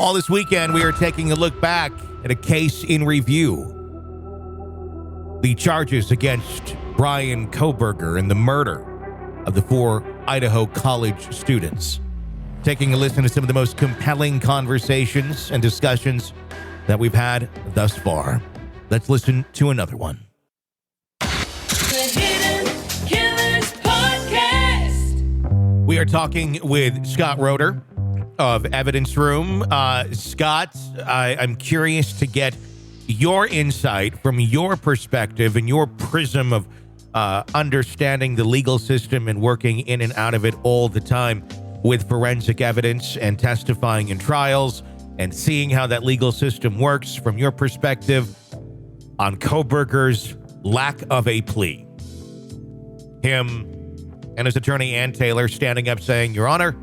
All this weekend, we are taking a look back at a case in review. The charges against Bryan Kohberger in the murder of the 4 Idaho college students. Taking a listen to some of the most compelling conversations and discussions that we've had thus far. Let's listen to another one. The Hidden Killers Podcast. We are talking with Scott Rader of Evidence Room. Scott, I'm curious to get your insight from your perspective and your prism of understanding the legal system and working in and out of it all the time with forensic evidence and testifying in trials and seeing how that legal system works from your perspective on Kohberger's lack of a plea. Him and his attorney, Ann Taylor, standing up saying, Your Honor,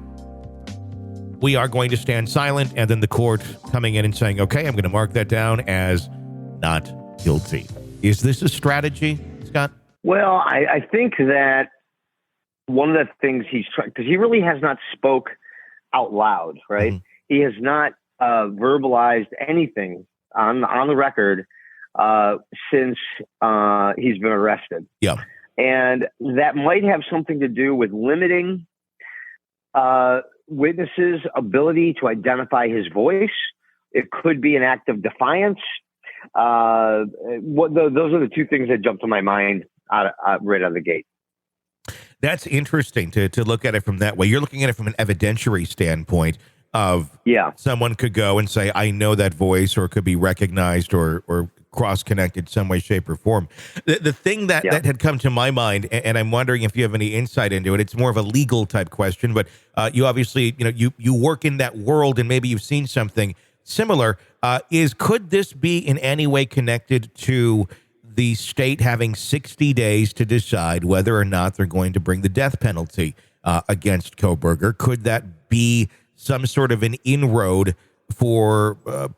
we are going to stand silent, and then the court coming in and saying, okay, I'm going to mark that down as not guilty. Is this a strategy, Scott? Well, I think that one of the things he's trying, because he really has not spoke out loud, right? Mm-hmm. He has not verbalized anything on the record since he's been arrested. Yeah. And that might have something to do with limiting witnesses' ability to identify his voice. It could be an act of defiance. Those are the two things that jumped to my mind right out of the gate. That's interesting to look at it from that way. You're looking at it from an evidentiary standpoint of someone could go and say, I know that voice, or it could be recognized or cross-connected some way, shape, or form. The thing that had come to my mind, and I'm wondering if you have any insight into it, it's more of a legal type question, but you obviously, you work in that world and maybe you've seen something similar, could this be in any way connected to the state having 60 days to decide whether or not they're going to bring the death penalty against Kohberger? Could that be some sort of an inroad for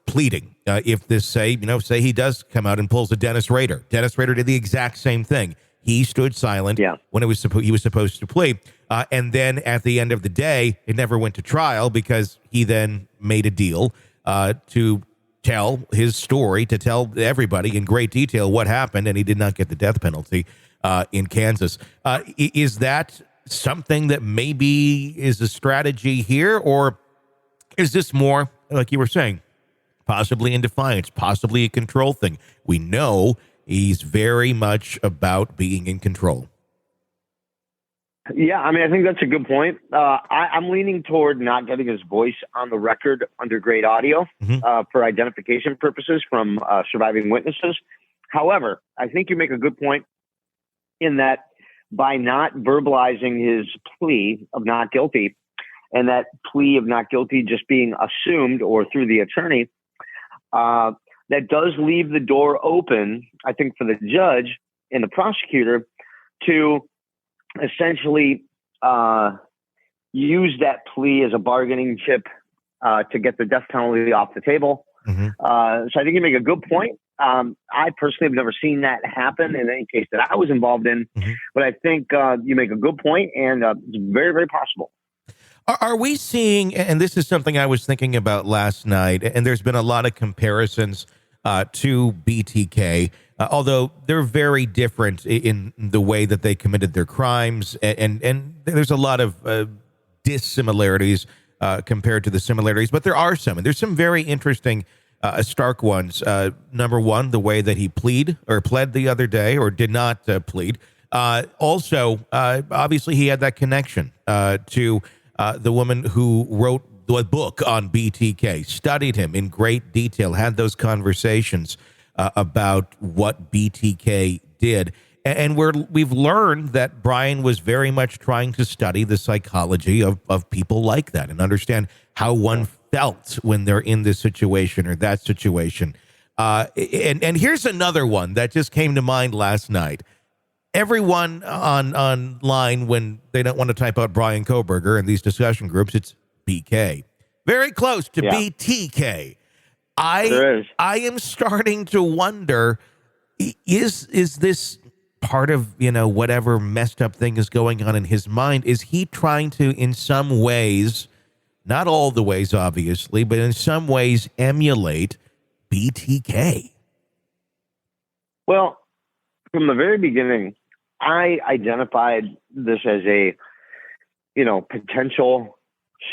pleading? If this, say he does come out and pulls a Dennis Rader. Dennis Rader did the exact same thing. He stood silent when he was supposed to plead. And then at the end of the day, it never went to trial because he then made a deal to tell his story, to tell everybody in great detail what happened, and he did not get the death penalty in Kansas. Is that something that maybe is a strategy here, or is this more, like you were saying, possibly in defiance, possibly a control thing? We know he's very much about being in control. Yeah, I mean, I think that's a good point. I'm leaning toward not getting his voice on the record under great audio for identification purposes from surviving witnesses. However, I think you make a good point in that by not verbalizing his plea of not guilty, and that plea of not guilty just being assumed or through the attorney, that does leave the door open, I think, for the judge and the prosecutor to essentially use that plea as a bargaining chip to get the death penalty off the table. So I think you make a good point. I personally have never seen that happen in any case that I was involved in, but I think you make a good point, and it's very, very possible. Are we seeing, and this is something I was thinking about last night, and there's been a lot of comparisons to BTK, although they're very different in the way that they committed their crimes, and there's a lot of dissimilarities compared to the similarities, but there are some, and there's some very interesting stark ones. Number one, the way that he pled the other day, or did not plead. Also, obviously, he had that connection to the woman who wrote the book on BTK, studied him in great detail, had those conversations about what BTK did. And we've learned that Bryan was very much trying to study the psychology of people like that and understand how one felt when they're in this situation or that situation. And here's another one that just came to mind last night. Everyone online, when they don't want to type out Bryan Kohberger in these discussion groups, it's BK. Very close to BTK. I am starting to wonder, is this part of, whatever messed up thing is going on in his mind? Is he trying to, in some ways, not all the ways, obviously, but in some ways emulate BTK? Well, from the very beginning, I identified this as a, potential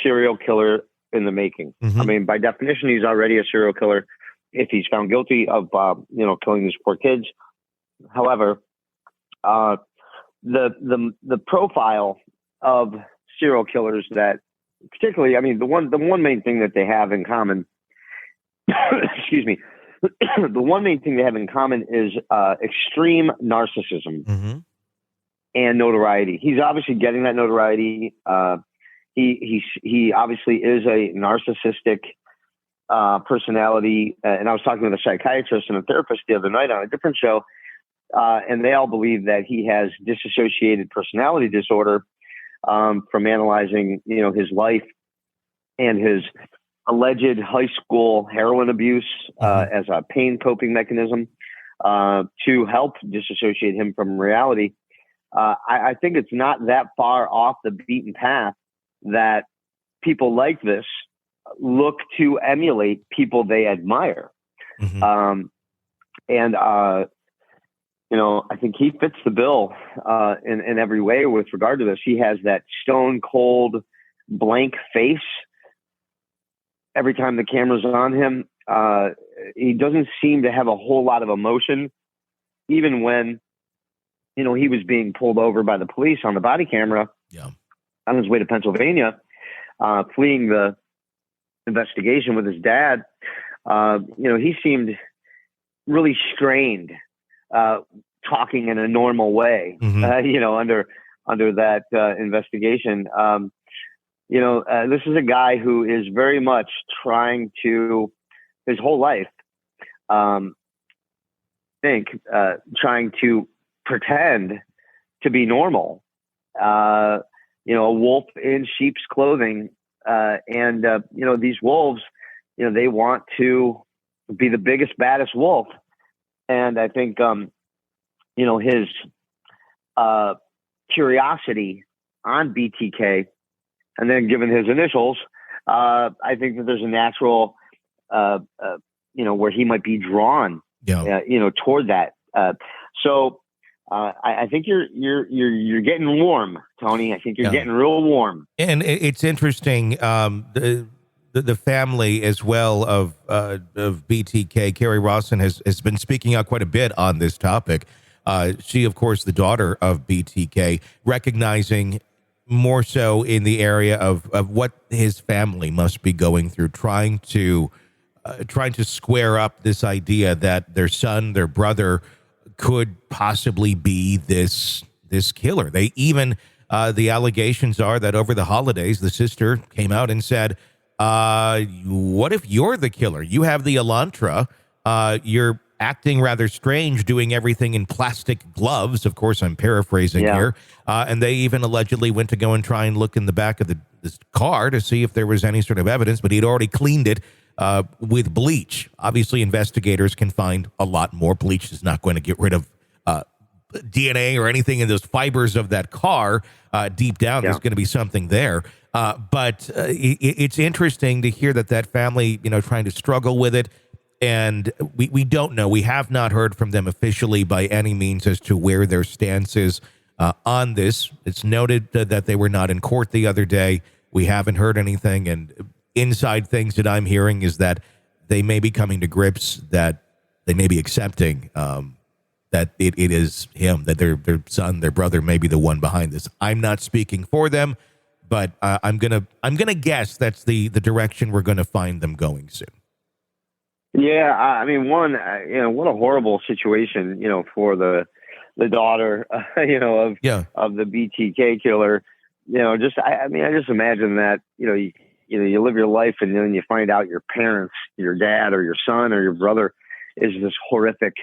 serial killer in the making. Mm-hmm. I mean, by definition, he's already a serial killer if he's found guilty of, killing these poor kids. However, the profile of serial killers that, particularly, I mean, the one main thing that they have in common, excuse me, the one main thing they have in common is extreme narcissism. Mm-hmm. And notoriety. He's obviously getting that notoriety. He obviously is a narcissistic personality. And I was talking with a psychiatrist and a therapist the other night on a different show, and they all believe that he has dissociated personality disorder from analyzing, his life and his alleged high school heroin abuse as a pain coping mechanism to help disassociate him from reality. I think it's not that far off the beaten path that people like this look to emulate people they admire. Mm-hmm. I think he fits the bill in every way with regard to this. He has that stone cold blank face every time the camera's on him. He doesn't seem to have a whole lot of emotion, even when he was being pulled over by the police on the body camera on his way to Pennsylvania, fleeing the investigation with his dad. He seemed really strained, talking in a normal way, under that investigation. This is a guy who is very much trying to, his whole life, trying to pretend to be normal, a wolf in sheep's clothing. These wolves, they want to be the biggest, baddest wolf. And I think, his curiosity on BTK, and then given his initials, I think that there's a natural, where he might be drawn, toward that. I think you're getting warm, Tony. I think you're getting real warm. And it's interesting. The family as well of BTK, Carrie Rawson, has been speaking out quite a bit on this topic. She, of course, the daughter of BTK, recognizing more so in the area of what his family must be going through, trying to square up this idea that their son, their brother, could possibly be this killer. They even, the allegations are that over the holidays, the sister came out and said, what if you're the killer? You have the Elantra. You're acting rather strange, doing everything in plastic gloves. Of course, I'm paraphrasing here. And they even allegedly went to go and try and look in the back of this car to see if there was any sort of evidence, but he'd already cleaned it with bleach. Obviously, investigators can find a lot more. Bleach is not going to get rid of DNA or anything in those fibers of that car. Deep down, there's going to be something there. But it's interesting to hear that family, trying to struggle with it. And we don't know. We have not heard from them officially by any means as to where their stance is on this. It's noted that they were not in court the other day. We haven't heard anything. And inside things that I'm hearing is that they may be coming to grips, that they may be accepting that it is him, that their son, their brother may be the one behind this. I'm not speaking for them, but I'm gonna guess that's the direction we're going to find them going soon. Yeah, I mean, what a horrible situation, for the daughter, of the BTK killer. I just imagine that, you live your life and then you find out your parents, your dad or your son or your brother is this horrific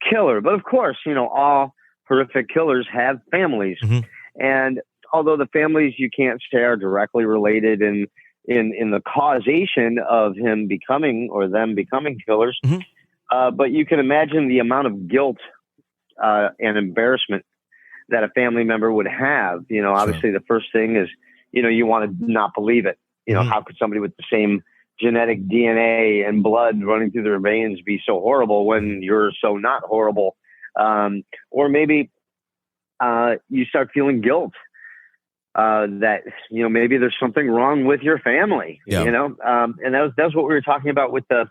killer. But of course, all horrific killers have families. Mm-hmm. And although the families you can't say are directly related in the causation of him becoming or them becoming killers, mm-hmm. But you can imagine the amount of guilt and embarrassment that a family member would have. You know, obviously the first thing is, you know, you want to not believe it. You know, how could somebody with the same genetic DNA and blood running through their veins be so horrible when you're so not horrible? Or maybe you start feeling guilt that, you know, maybe there's something wrong with your family, you know? And that's what we were talking about with the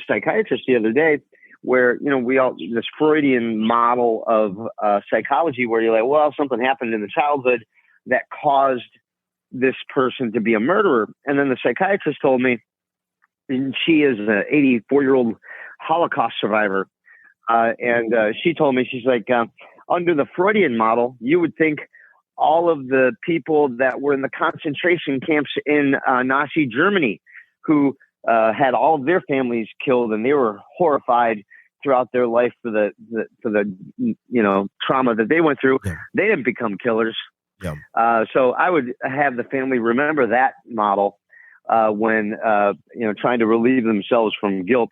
psychiatrist the other day, where, you know, this Freudian model of psychology where you're like, well, something happened in the childhood that caused this person to be a murderer. And then the psychiatrist told me, and she is an 84-year-old Holocaust survivor. And she told me, she's like, under the Freudian model, you would think all of the people that were in the concentration camps in Nazi Germany who had all of their families killed, and they were horrified throughout their life for the you know, trauma that they went through. They didn't become killers. So I would have the family remember that model when you know, trying to relieve themselves from guilt.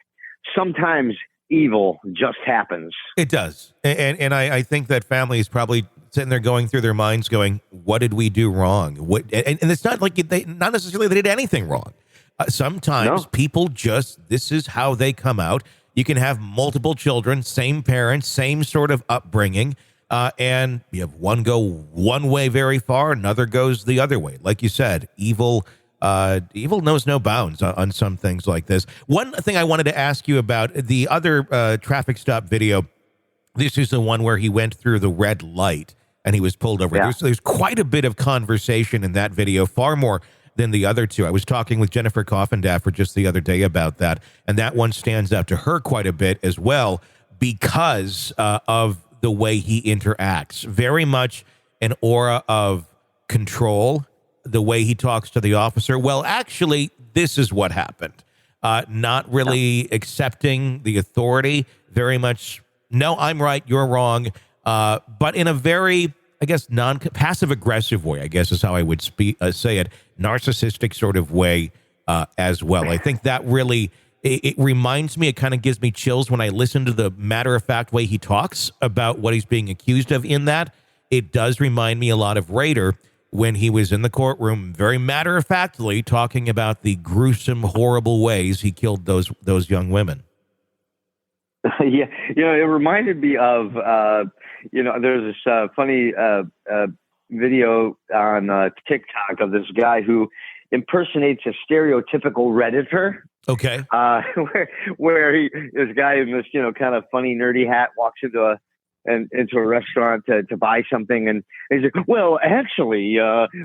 Sometimes evil just happens. It does, and I think that family is probably sitting there going through their minds, going, "What did we do wrong?" And it's not like not necessarily they did anything wrong. Sometimes people just, this is how they come out. You can have multiple children, same parents, same sort of upbringing. And you have one go one way very far, another goes the other way. Like you said, evil knows no bounds on some things like this. One thing I wanted to ask you about, the other traffic stop video, this is the one where he went through the red light and he was pulled over. There's quite a bit of conversation in that video, far more than the other two. I was talking with Jennifer Coffindaffer just the other day about that, and that one stands out to her quite a bit as well because of the way he interacts. Very much an aura of control, the way he talks to the officer. Well, actually, this is what happened. Not really accepting the authority, very much, no, I'm right, you're wrong, but in a very, I guess, passive-aggressive way, I guess is how I would say it, narcissistic sort of way as well. I think that really, it reminds me, it kind of gives me chills when I listen to the matter-of-fact way he talks about what he's being accused of in that. It does remind me a lot of Rader when he was in the courtroom, very matter-of-factly talking about the gruesome, horrible ways he killed those young women. Yeah, you know, it reminded me of, you know, there's this funny video on TikTok of this guy who impersonates a stereotypical Redditor. Okay. Where this guy in this, you know, kind of funny nerdy hat walks into a restaurant to buy something, and he's like, well, actually,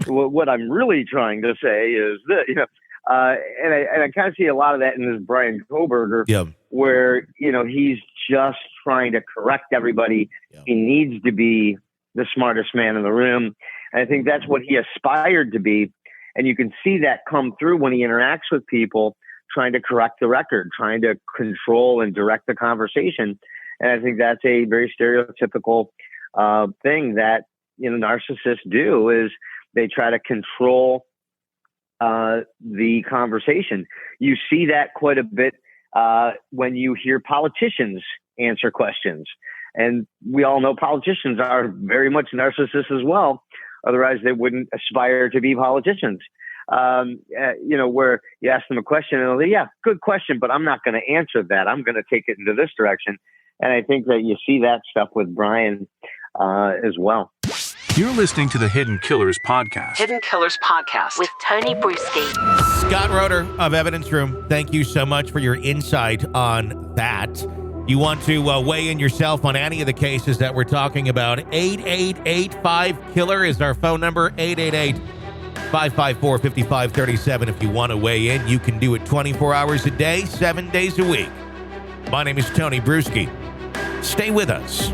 what I'm really trying to say is that, you know, and I kind of see a lot of that in this Bryan Kohberger, where, you know, he's just trying to correct everybody. He needs to be the smartest man in the room. And I think that's what he aspired to be. And you can see that come through when he interacts with people, trying to correct the record, trying to control and direct the conversation. And I think that's a very stereotypical thing that, you know, narcissists do, is they try to control the conversation. You see that quite a bit when you hear politicians answer questions. And we all know politicians are very much narcissists as well. Otherwise, they wouldn't aspire to be politicians. You know, where you ask them a question and they'll say, yeah, good question, but I'm not going to answer that. I'm going to take it into this direction. And I think that you see that stuff with Bryan as well. You're listening to the Hidden Killers Podcast. Hidden Killers Podcast with Tony Brueski. Scott Rader of Evidence Room, thank you so much for your insight on that. You want to weigh in yourself on any of the cases that we're talking about, 8885-KILLER is our phone number, 888-554-5537. If you want to weigh in, you can do it 24 hours a day, 7 days a week. My name is Tony Brueski. Stay with us.